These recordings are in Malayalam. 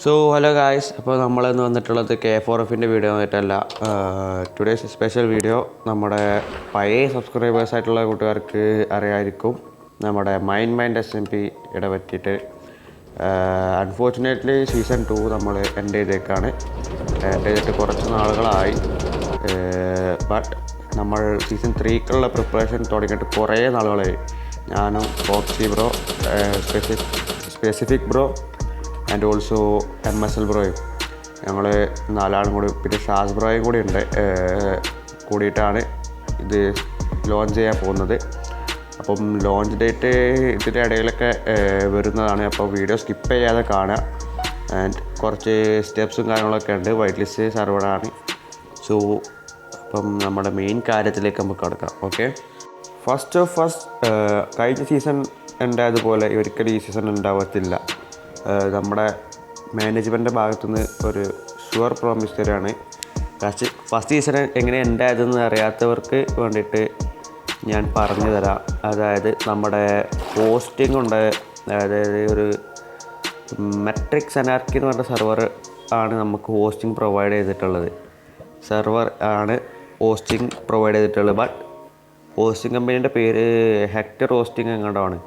സോ ഹലോ ഗായ്സ്, അപ്പോൾ നമ്മളിന്ന് വന്നിട്ടുള്ളത് K4Fൻ്റെ വീഡിയോ വന്നിട്ടല്ല. ടുഡേയ്സ് സ്പെഷ്യൽ വീഡിയോ നമ്മുടെ പഴയ സബ്സ്ക്രൈബേഴ്സ് ആയിട്ടുള്ള കൂട്ടുകാർക്ക് അറിയായിരിക്കും. നമ്മുടെ മൈൻഡ് SMP പറ്റിയിട്ട് അൺഫോർച്ചുനേറ്റ്ലി സീസൺ 2 നമ്മൾ എൻഡ് ചെയ്തേക്കാണ്. എൻഡ് ചെയ്തിട്ട് കുറച്ച് നാളുകളായി. ബട്ട് നമ്മൾ സീസൺ 3ക്കുള്ള പ്രിപ്പറേഷൻ തുടങ്ങിയിട്ട് കുറേ നാളുകളായി. ഞാനും Foxy bro, specific bro and also MSL ബ്രോയും, ഞങ്ങൾ 4 ആളും കൂടി, പിന്നെ ഷാസ് ബ്രോയും കൂടി ഉണ്ട്, കൂടിയിട്ടാണ് ഇത് ലോഞ്ച് ചെയ്യാൻ പോകുന്നത്. അപ്പം ലോഞ്ച് ഡേറ്റ് ഇതിൻ്റെ ഇടയിലൊക്കെ വരുന്നതാണ്. അപ്പോൾ വീഡിയോ സ്കിപ്പ് ചെയ്യാതെ കാണുക. ആൻഡ് കുറച്ച് സ്റ്റെപ്സും കാര്യങ്ങളൊക്കെ ഉണ്ട്. White list സർവറാണ്. സോ അപ്പം നമ്മുടെ മെയിൻ കാര്യത്തിലേക്ക് നമുക്ക് കടക്കാം. ഓക്കെ, കഴിഞ്ഞ സീസൺ ഉണ്ടായതുപോലെ ഒരിക്കലും ഈ സീസൺ ഉണ്ടാവത്തില്ല. നമ്മുടെ മാനേജ്മെൻറ്റിൻ്റെ ഭാഗത്തുനിന്ന് ഒരു ഷുവർ പ്രോമിസ് തരാണ്. ഫസ്റ്റ് സീസൺ എങ്ങനെ ഉണ്ടായതെന്ന് അറിയാത്തവർക്ക് വേണ്ടിയിട്ട് ഞാൻ പറഞ്ഞു തരാം. അതായത് നമ്മുടെ ഹോസ്റ്റിംഗ് ഉണ്ട്. അതായത് ഒരു മെട്രിക്സ് അനാർക്കി എന്ന് പറഞ്ഞ സെർവർ ആണ് നമുക്ക് ഹോസ്റ്റിംഗ് പ്രൊവൈഡ് ചെയ്തിട്ടുള്ളത്. ബട്ട് ഹോസ്റ്റിംഗ് കമ്പനീൻ്റെ പേര് ഹെക്ടർ ഹോസ്റ്റിംഗ് എങ്ങോട്ടാണ്.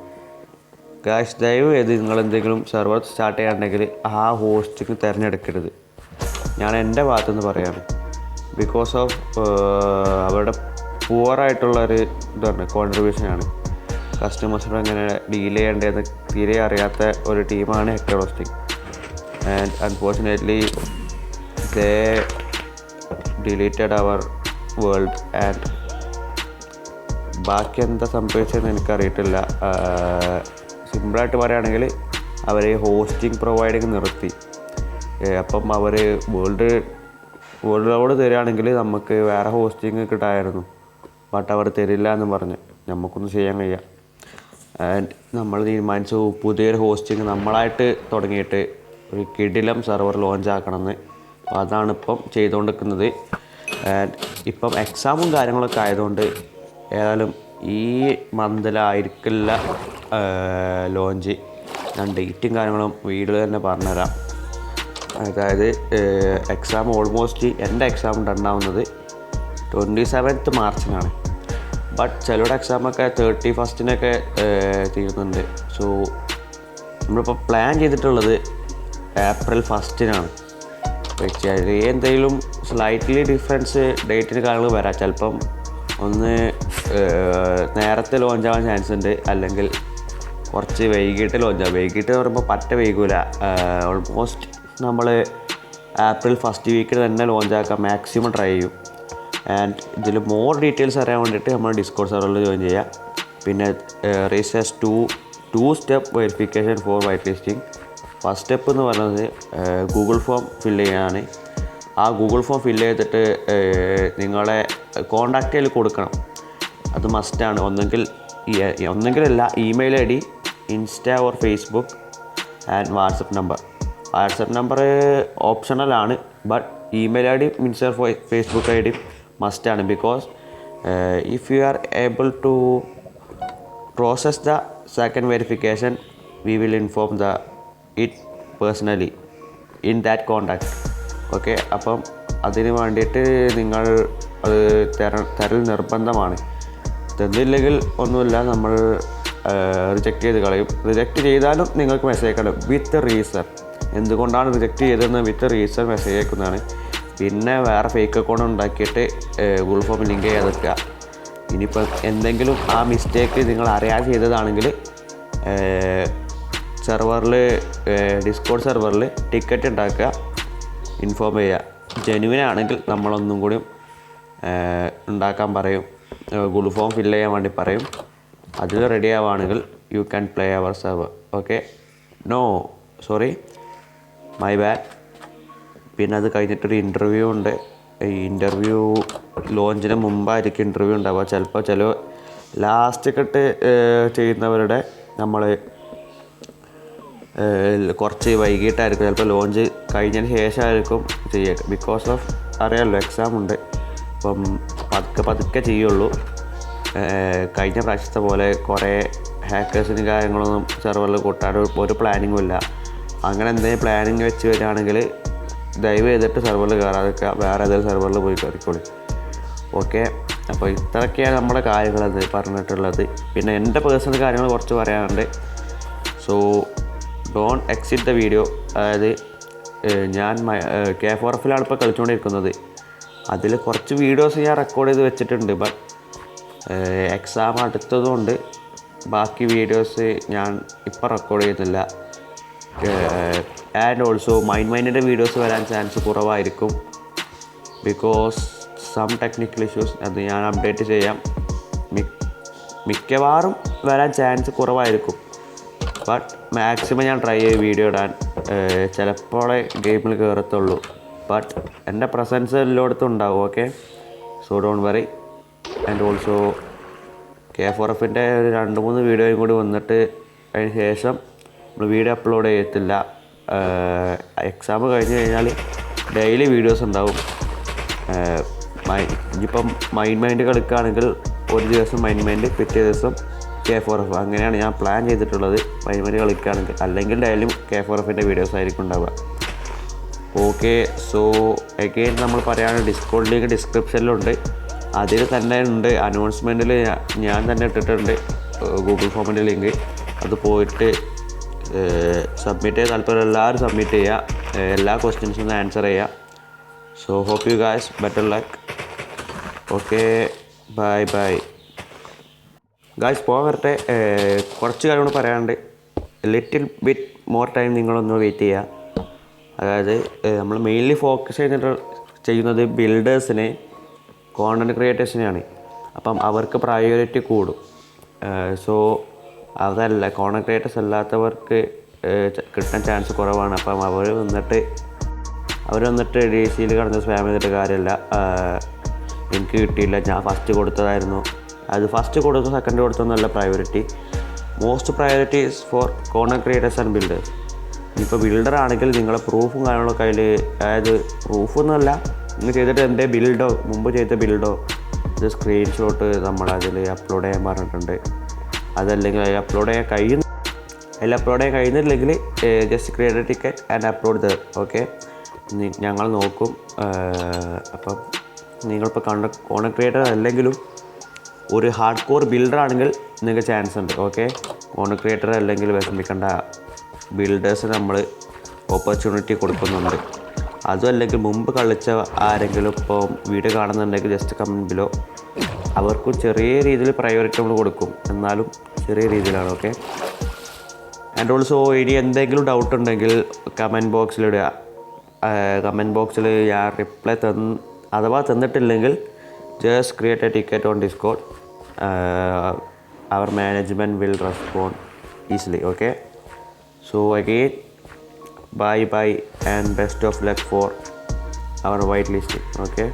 ഗായ്സ്, ദയവ് ചെയ്ത് നിങ്ങളെന്തെങ്കിലും സെർവർ സ്റ്റാർട്ട് ചെയ്യാനുണ്ടെങ്കിൽ ആ ഹോസ്റ്റിംഗ് തിരഞ്ഞെടുക്കരുത്. ഞാൻ എൻ്റെ ഭാഗത്തുനിന്ന് പറയാണ്. ബിക്കോസ് ഓഫ് അവരുടെ പുവറായിട്ടുള്ളൊരു ഇതാണ്, കോൺട്രിബ്യൂഷനാണ്. കസ്റ്റമേഴ്സിനോട് എങ്ങനെ ഡീൽ ചെയ്യേണ്ടതെന്ന് തീരെ അറിയാത്ത ഒരു ടീമാണ് Hector hosting. And unfortunately they deleted our world. And ബാക്കി എന്താ സംഭവിച്ചതെന്ന് എനിക്കറിയിട്ടില്ല. സിമ്പിളായിട്ട് പറയുകയാണെങ്കിൽ അവർ ഹോസ്റ്റിംഗ് പ്രൊവൈഡിങ് നിർത്തി. അപ്പം അവർ വേൾഡിലോട് തരികയാണെങ്കിൽ നമുക്ക് വേറെ ഹോസ്റ്റിംഗ് കിട്ടാമായിരുന്നു. ബട്ട് അവർ തരില്ല എന്ന് പറഞ്ഞ് നമുക്കൊന്നും ചെയ്യാൻ കഴിയുക. ആൻഡ് നമ്മൾ തീരുമാനിച്ചു പുതിയൊരു ഹോസ്റ്റിംഗ് നമ്മളായിട്ട് തുടങ്ങിയിട്ട് ഒരു കിടിലം സെർവർ ലോഞ്ച് ആക്കണമെന്ന്. അപ്പോൾ അതാണ് ഇപ്പം ചെയ്തുകൊണ്ടിരിക്കുന്നത്. ആൻഡ് ഇപ്പം എക്സാമും കാര്യങ്ങളൊക്കെ ആയതുകൊണ്ട് ഏതായാലും ഈ മന്തിലായിരിക്കില്ല ലോഞ്ച്. ഞാൻ ഡേറ്റും കാര്യങ്ങളും വീഡിയോ തന്നെ പറഞ്ഞുതരാം. അതായത് എക്സാം ഓൾമോസ്റ്റ് എൻ്റെ എക്സാം ഉണ്ടാവുന്നത് 27th മാർച്ചിനാണ്. ബട്ട് ചിലരുടെ എക്സാമൊക്കെ 31st തീരുന്നുണ്ട്. സോ നമ്മളിപ്പോൾ പ്ലാൻ ചെയ്തിട്ടുള്ളത് April 1 ചെറിയ എന്തെങ്കിലും സ്ലൈറ്റ്ലി ഡിഫറൻസ് ഡേറ്റിന് കാര്യങ്ങൾ വരാം. ചിലപ്പം ഒന്ന് നേരത്തെ ലോഞ്ച് ആവാൻ ചാൻസ് ഉണ്ട്, അല്ലെങ്കിൽ കുറച്ച് വൈകിട്ട് ലോഞ്ചാകും. വൈകിട്ട് എന്ന് പറയുമ്പോൾ പറ്റ വൈകില്ല. ഓൾമോസ്റ്റ് നമ്മൾ April 1 തന്നെ ലോഞ്ചാക്കാൻ മാക്സിമം ട്രൈ ചെയ്യും. ആൻഡ് ഇതിൽ മോർ ഡീറ്റെയിൽസ് അറിയാൻ വേണ്ടിയിട്ട് നമ്മൾ ഡിസ്കോഡ് സെർവറിൽ ജോയിൻ ചെയ്യുക. പിന്നെ requires two step verification for whitelisting. First step എന്ന് പറയുന്നത് ഗൂഗിൾ ഫോം ഫില്ല് ചെയ്യാനാണ്. ആ ഗൂഗിൾ ഫോം ഫില്ല് ചെയ്തിട്ട് നിങ്ങളെ കോണ്ടാക്റ്റിൽ കൊടുക്കണം. അത് മസ്റ്റാണ്. ഒന്നെങ്കിലല്ല, email ID, Insta or Facebook and WhatsApp number ഓപ്ഷണലാണ്. But email ID means Facebook ID മസ്റ്റാണ്. Because if you are able to process the second verification we will inform it personally in that contact. Okay, അപ്പം അതിന് വേണ്ടിയിട്ട് നിങ്ങൾ അത് തരൽ നിർബന്ധമാണ്. തന്നില്ലെങ്കിൽ ഒന്നുമില്ല, നമ്മൾ റിജക്റ്റ് ചെയ്ത് കളയും. റിജക്റ്റ് ചെയ്താലും നിങ്ങൾക്ക് മെസ്സേജ് അയക്കണം വിത്ത് റീസൺ. എന്തുകൊണ്ടാണ് റിജക്റ്റ് ചെയ്തതെന്ന് വിത്ത് റീസൺ മെസ്സേജ് അയക്കുന്നതാണ്. പിന്നെ വേറെ ഫേക്ക് അക്കൗണ്ട് ഉണ്ടാക്കിയിട്ട് ഗൂഗിൾ ഫോം ലിങ്ക് ചെയ്യാതെ വെക്കുക. ഇനിയിപ്പോൾ എന്തെങ്കിലും ആ മിസ്റ്റേക്ക് നിങ്ങൾ അറിയാതെ ചെയ്തതാണെങ്കിൽ ഡിസ്കോഡ് സെർവറിൽ ടിക്കറ്റ് ഉണ്ടാക്കുക, ഇൻഫോം ചെയ്യുക. ജെനുവിൻ ആണെങ്കിൽ നമ്മളൊന്നും കൂടി ഉണ്ടാക്കാൻ പറയും, ഗൂഗിൾ ഫോം ഫില്ല് ചെയ്യാൻ വേണ്ടി പറയും. അതിൽ റെഡി ആവുകയാണെങ്കിൽ you can play our server. Okay, my bad. പിന്നെ അത് കഴിഞ്ഞിട്ടൊരു ഇൻ്റർവ്യൂ ഉണ്ട്. ഈ ഇൻ്റർവ്യൂ ലോഞ്ചിന് മുമ്പായിരിക്കും ഇൻ്റർവ്യൂ ഉണ്ടാവുക. ചിലപ്പോൾ ലാസ്റ്റൊക്കെ ചെയ്യുന്നവരുടെ നമ്മൾ കുറച്ച് വൈകിട്ടായിരിക്കും, ചിലപ്പോൾ ലോഞ്ച് കഴിഞ്ഞതിന് ശേഷമായിരിക്കും ചെയ്യുക. ബിക്കോസ് ഓഫ് അറിയാമല്ലോ, എക്സാം ഉണ്ട്. അപ്പം പതുക്കെ ചെയ്യുള്ളൂ. കഴിഞ്ഞ പ്രാവശ്യത്തെ പോലെ കുറേ ഹാക്കേഴ്സിനും കാര്യങ്ങളൊന്നും സെർവറിൽ കൂട്ടാൻ ഒരു പ്ലാനിങ്ങും ഇല്ല. അങ്ങനെ എന്തെങ്കിലും പ്ലാനിങ് വെച്ച് വരികയാണെങ്കിൽ ദയവ് ചെയ്തിട്ട് സെർവറിൽ കയറാതിരിക്കുക, വേറെ ഏതെങ്കിലും സെർവറിൽ പോയി കയറിക്കോളി. ഓക്കെ, അപ്പോൾ ഇത്രയൊക്കെയാണ് നമ്മുടെ കാര്യങ്ങളത് പറഞ്ഞിട്ടുള്ളത്. പിന്നെ എൻ്റെ പേഴ്സണൽ കാര്യങ്ങൾ കുറച്ച് പറയാനുണ്ട്. So don't exit the video. അതായത് ഞാൻ K4Fലാണ് ഇപ്പോൾ കളിച്ചുകൊണ്ടിരിക്കുന്നത്. അതിൽ കുറച്ച് വീഡിയോസ് ഞാൻ റെക്കോർഡ് ചെയ്ത് വെച്ചിട്ടുണ്ട്. ബട്ട് എക്സാം അടുത്തതുകൊണ്ട് ബാക്കി വീഡിയോസ് ഞാൻ ഇപ്പോൾ റെക്കോർഡ് ചെയ്യുന്നില്ല. ആൻഡ് ഓൾസോ മൈൻഡിൻ്റെ വീഡിയോസ് വരാൻ ചാൻസ് കുറവായിരിക്കും. Because some technical issues. അത് ഞാൻ അപ്ഡേറ്റ് ചെയ്യാം. മിക്കവാറും വരാൻ ചാൻസ് കുറവായിരിക്കും. ബട്ട് മാക്സിമം ഞാൻ ട്രൈ ചെയ്ത് വീഡിയോ ഇടാൻ. ചിലപ്പോഴേ ഗെയിമിൽ കയറത്തുള്ളൂ. ബട്ട് എൻ്റെ പ്രസൻസ് എല്ലായിടത്തും ഉണ്ടാവും. Okay, so don't worry. And also K4Fൻ്റെ ഒരു 2-3 വീഡിയോയും കൂടി വന്നിട്ട് അതിന് ശേഷം നമ്മൾ വീഡിയോ അപ്ലോഡ് ചെയ്യത്തില്ല. എക്സാം കഴിഞ്ഞ് കഴിഞ്ഞാൽ ഡെയിലി വീഡിയോസ് ഉണ്ടാവും. ഇനിയിപ്പം മൈൻഡ് കളിക്കുകയാണെങ്കിൽ ഒരു ദിവസം മൈൻഡ്, പിറ്റേ ദിവസം K4F. അങ്ങനെയാണ് ഞാൻ പ്ലാൻ ചെയ്തിട്ടുള്ളത് മൈൻഡ് കളിക്കുകയാണെങ്കിൽ. അല്ലെങ്കിൽ ഡെയിലിയും K4Fൻ്റെ വീഡിയോസ് ആയിരിക്കും ഉണ്ടാവുക. ഓക്കെ, സോ അഗെയിൻ നമ്മൾ പറയുകയാണ് ഡിസ്കോഡ് ലിങ്ക് ഡിസ്ക്രിപ്ഷനിലുണ്ട്. അതിൽ തന്നെ ഉണ്ട് അനൗൺസ്മെൻറ്റിൽ ഞാൻ തന്നെ ഇട്ടിട്ടുണ്ട് ഗൂഗിൾ ഫോമിൻ്റെ ലിങ്ക്. അത് പോയിട്ട് സബ്മിറ്റ് ചെയ്യാൻ താല്പര്യം എല്ലാവരും സബ്മിറ്റ് ചെയ്യുക. എല്ലാ ക്വസ്റ്റ്യൻസും ആൻസർ ചെയ്യുക. So hope you guys better luck. Okay, bye bye guys. പോകാൻ വരട്ടെ. കുറച്ച് കാര്യങ്ങൾ പറയാനുണ്ട്. ലിറ്റിൽ ബിറ്റ് മോർ ടൈം നിങ്ങളൊന്ന് വെയിറ്റ് ചെയ്യുക. അതായത് നമ്മൾ മെയിൻലി ഫോക്കസ് ചെയ്യുന്നത് ബിൽഡേഴ്സിനെ, കോണ്ടൻറ്റ് ക്രിയേറ്റേഴ്സിനെയാണ്. അപ്പം അവർക്ക് പ്രയോറിറ്റി കൂടും. സോ അതല്ല, കോണ്ടൻറ്റ് ക്രിയേറ്റേഴ്സ് അല്ലാത്തവർക്ക് കിട്ടാൻ ചാൻസ് കുറവാണ്. അപ്പം അവർ വന്നിട്ട് DCയിൽ കിടന്ന് സ്പാം ചെയ്തിട്ട് കാര്യമില്ല. എനിക്ക് കിട്ടിയില്ല, ഞാൻ ഫസ്റ്റ് കൊടുത്തതായിരുന്നു. അത് ഫസ്റ്റ് കൊടുത്തു സെക്കൻഡ് കൊടുത്തൊന്നുമല്ല priority. Most priority is for content creators and builders. ഇപ്പോൾ ബിൽഡർ ആണെങ്കിൽ നിങ്ങളെ പ്രൂഫും കാര്യങ്ങളൊക്കെ അതിൽ, അതായത് പ്രൂഫൊന്നുമല്ല, നിങ്ങൾ ചെയ്തിട്ട് എൻ്റെ ബിൽഡോ മുമ്പ് ചെയ്ത ബിൽഡോ ഇത് സ്ക്രീൻഷോട്ട് നമ്മളതിൽ അപ്ലോഡ് ചെയ്യാൻ പറഞ്ഞിട്ടുണ്ട്. അതല്ലെങ്കിൽ അതിൽ അപ്ലോഡ് ചെയ്യാൻ കഴിയുന്നില്ലെങ്കിൽ just create a ticket and upload the. Okay, ഞങ്ങൾ നോക്കും. അപ്പം നിങ്ങളിപ്പോൾ കോണ്ടൻറ്റ് ക്രിയേറ്റർ അല്ലെങ്കിലും ഒരു ഹാർഡ് കോർ ബിൽഡർ ആണെങ്കിൽ നിങ്ങൾക്ക് ചാൻസ് ഉണ്ട്. ഓക്കെ, കോണ്ടൻറ്റ് ക്രിയേറ്റർ അല്ലെങ്കിൽ വിഷമിക്കേണ്ട, ബിൽഡേഴ്സ് നമ്മൾ ഓപ്പർച്യൂണിറ്റി കൊടുക്കുന്നുണ്ട്. അതും അല്ലെങ്കിൽ മുമ്പ് കളിച്ച ആരെങ്കിലും ഇപ്പോൾ വീഡിയോ കാണുന്നുണ്ടെങ്കിൽ ജസ്റ്റ് കമൻറ്റ് ബിലോ. അവർക്കും ചെറിയ രീതിയിൽ പ്രയോറിറ്റി നമ്മൾ കൊടുക്കും, എന്നാലും ചെറിയ രീതിയിലാണ്. ഓക്കെ, ആൻഡ് ഓൾസോ ഇനി എന്തെങ്കിലും ഡൗട്ട് ഉണ്ടെങ്കിൽ കമൻറ്റ് ബോക്സിലിടുക. കമൻറ്റ് ബോക്സിൽ ഞാൻ റിപ്ലൈ അഥവാ തന്നിട്ടില്ലെങ്കിൽ just create a ticket on Discord. അവർ management will respond easily. Okay, so again bye and best of luck for our whitelisting. Okay.